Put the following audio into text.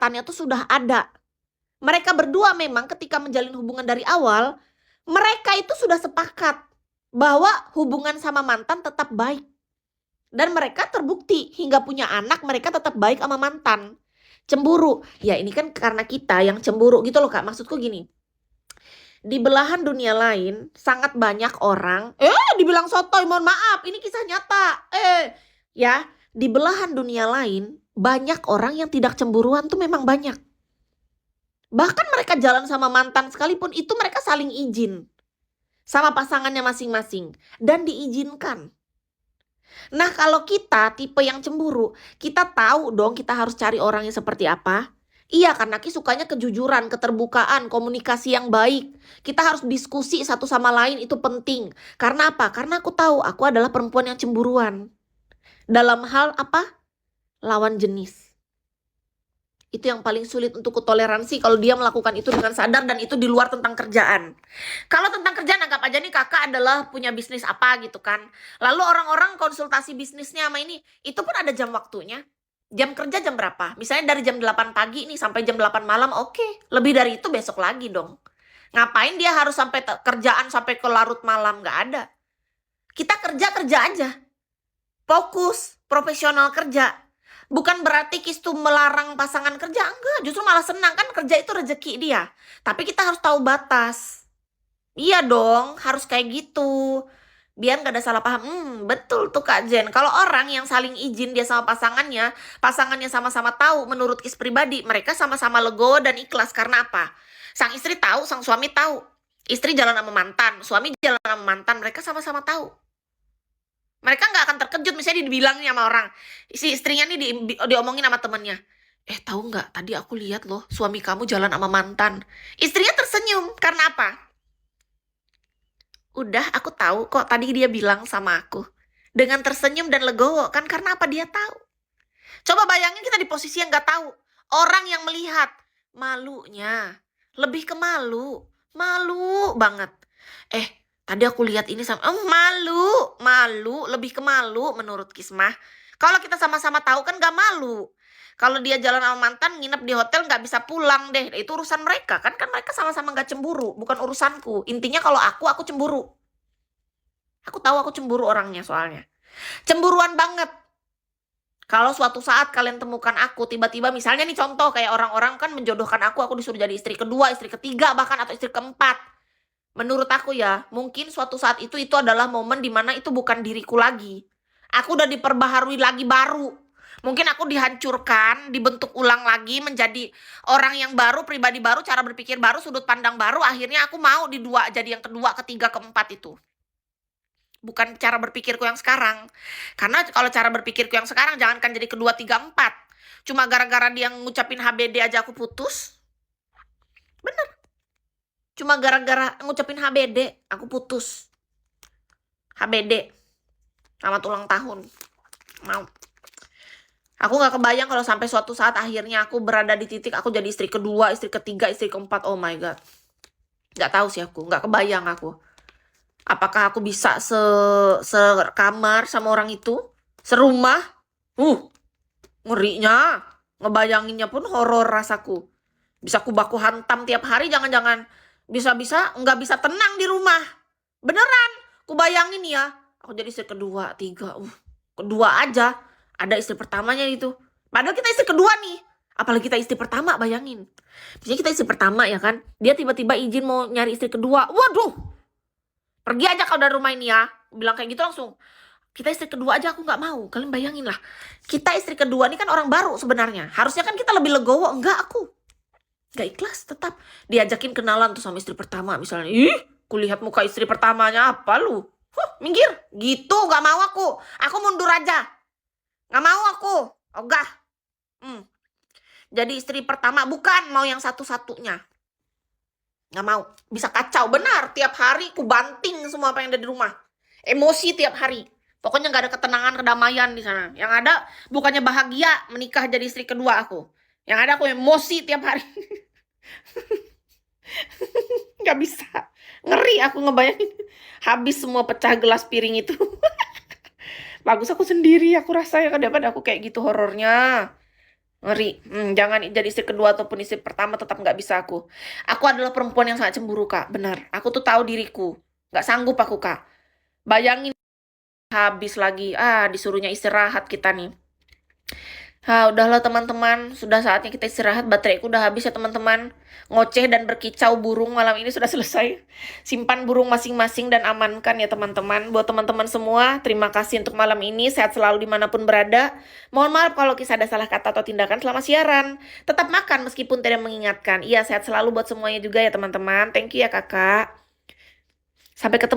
kesepakatannya tuh sudah ada. Mereka berdua memang ketika menjalin hubungan dari awal, mereka itu sudah sepakat bahwa hubungan sama mantan tetap baik. Dan mereka terbukti hingga punya anak mereka tetap baik sama mantan. Cemburu. Ya ini kan karena kita yang cemburu gitu loh Kak. Maksudku gini. Di belahan dunia lain sangat banyak orang, dibilang sotoy, mohon maaf, ini kisah nyata. Ya, di belahan dunia lain banyak orang yang tidak cemburuan tuh memang banyak. Bahkan mereka jalan sama mantan sekalipun itu mereka saling izin sama pasangannya masing-masing dan diizinkan. Nah, kalau kita tipe yang cemburu, kita tahu dong kita harus cari orang yang seperti apa. Iya, karena Ki sukanya kejujuran, keterbukaan, komunikasi yang baik. Kita harus diskusi satu sama lain, itu penting. Karena apa? Karena aku tahu aku adalah perempuan yang cemburuan. Dalam hal apa? Lawan jenis. Itu yang paling sulit untuk kutoleransi kalau dia melakukan itu dengan sadar dan itu di luar tentang kerjaan. Kalau tentang kerjaan anggap aja nih kakak adalah punya bisnis apa gitu kan. Lalu orang-orang konsultasi bisnisnya sama ini, itu pun ada jam waktunya. Jam kerja jam berapa? Misalnya dari jam 8 pagi nih sampai jam 8 malam, oke. Lebih dari itu besok lagi dong. Ngapain dia harus sampai kerjaan sampai ke larut malam? Nggak ada. Kita kerja aja. Fokus, profesional kerja. Bukan berarti Kis tuh melarang pasangan kerja, enggak, justru malah senang kan kerja itu rezeki dia. Tapi kita harus tahu batas. Iya dong, harus kayak gitu. Biar gak ada salah paham. Betul tuh Kak Jen. Kalau orang yang saling izin dia sama pasangannya sama-sama tahu menurut Kis pribadi, mereka sama-sama legowo dan ikhlas. Karena apa? Sang istri tahu, sang suami tahu. Istri jalan sama mantan, suami jalan sama mantan, mereka sama-sama tahu. Mereka nggak akan terkejut misalnya dibilangnya sama orang. Si istrinya nih diomongin sama temennya. Tahu nggak? Tadi aku lihat loh suami kamu jalan sama mantan. Istrinya tersenyum. Karena apa? Udah aku tahu kok tadi dia bilang sama aku. Dengan tersenyum dan legowo. Kan karena apa dia tahu. Coba bayangin kita di posisi yang nggak tahu. Orang yang melihat. Malunya. Lebih ke malu. Malu banget. Tadi aku lihat ini sama malu, lebih ke malu menurut Kismah. Kalau kita sama-sama tahu kan gak malu. Kalau dia jalan sama mantan, nginep di hotel gak bisa pulang deh. Itu urusan mereka kan mereka sama-sama gak cemburu, bukan urusanku. Intinya kalau aku cemburu. Aku tahu aku cemburu orangnya soalnya. Cemburuan banget. Kalau suatu saat kalian temukan aku, tiba-tiba misalnya nih contoh kayak orang-orang kan menjodohkan aku disuruh jadi istri kedua, istri ketiga bahkan atau istri keempat. Menurut aku ya, mungkin suatu saat itu adalah momen dimana itu bukan diriku lagi. Aku udah diperbaharui lagi baru. Mungkin aku dihancurkan, dibentuk ulang lagi menjadi orang yang baru, pribadi baru, cara berpikir baru, sudut pandang baru. Akhirnya aku mau jadi yang kedua, ketiga, keempat itu. Bukan cara berpikirku yang sekarang. Karena kalau cara berpikirku yang sekarang, jangankan jadi kedua, tiga, empat. Cuma gara-gara dia ngucapin HBD aja aku putus. Bener. Cuma gara-gara ngucapin HBD, aku putus. HBD. Selamat ulang tahun. Mau. Aku gak kebayang kalau sampai suatu saat akhirnya aku berada di titik aku jadi istri kedua, istri ketiga, istri keempat. Oh my God. Gak tahu sih aku. Gak kebayang aku. Apakah aku bisa sekamar sama orang itu? Serumah? Ngerinya. Ngebayanginnya pun horor rasaku. Bisa aku baku hantam tiap hari, jangan-jangan bisa-bisa nggak bisa tenang di rumah. Beneran, ku bayangin ya. Aku jadi istri kedua, tiga, kedua aja. Ada istri pertamanya itu. Padahal kita istri kedua nih. Apalagi kita istri pertama, bayangin. Misalnya kita istri pertama ya kan. Dia tiba-tiba izin mau nyari istri kedua. Waduh. Pergi aja kau dari rumah ini ya. Bilang kayak gitu langsung. Kita istri kedua aja aku nggak mau. Kalian bayangin lah. Kita istri kedua ini kan orang baru sebenarnya. Harusnya kan kita lebih legowo. Enggak aku. Gak ikhlas, tetap diajakin kenalan tuh sama istri pertama misalnya. Kulihat muka istri pertamanya apa lu? Minggir, gitu gak mau aku mundur aja. Gak mau aku, ogah. Jadi istri pertama bukan mau yang satu-satunya. Gak mau, bisa kacau, benar. Tiap hari ku banting semua apa yang ada di rumah. Emosi tiap hari. Pokoknya gak ada ketenangan, kedamaian di sana. Yang ada bukannya bahagia menikah jadi istri kedua aku. Yang ada aku emosi tiap hari. Gak bisa. Ngeri aku ngebayangin. Habis semua pecah gelas piring itu. Bagus aku sendiri. Aku rasa ya daripada aku kayak gitu horornya. Ngeri. Jangan jadi istri kedua ataupun istri pertama, tetap nggak bisa aku. Aku adalah perempuan yang sangat cemburu, Kak. Benar. Aku tuh tahu diriku. Nggak sanggup aku, Kak. Bayangin habis lagi. Disuruhnya istirahat kita nih. Udahlah teman-teman. Sudah saatnya kita istirahat. Bateraiku udah habis ya teman-teman. Ngoceh dan berkicau burung malam ini sudah selesai. Simpan burung masing-masing dan amankan ya teman-teman. Buat teman-teman semua, terima kasih untuk malam ini. Sehat selalu dimanapun berada. Mohon maaf kalau kisah ada salah kata atau tindakan selama siaran. Tetap makan meskipun tidak mengingatkan. Iya, sehat selalu buat semuanya juga ya teman-teman. Thank you ya kakak. Sampai ketemu.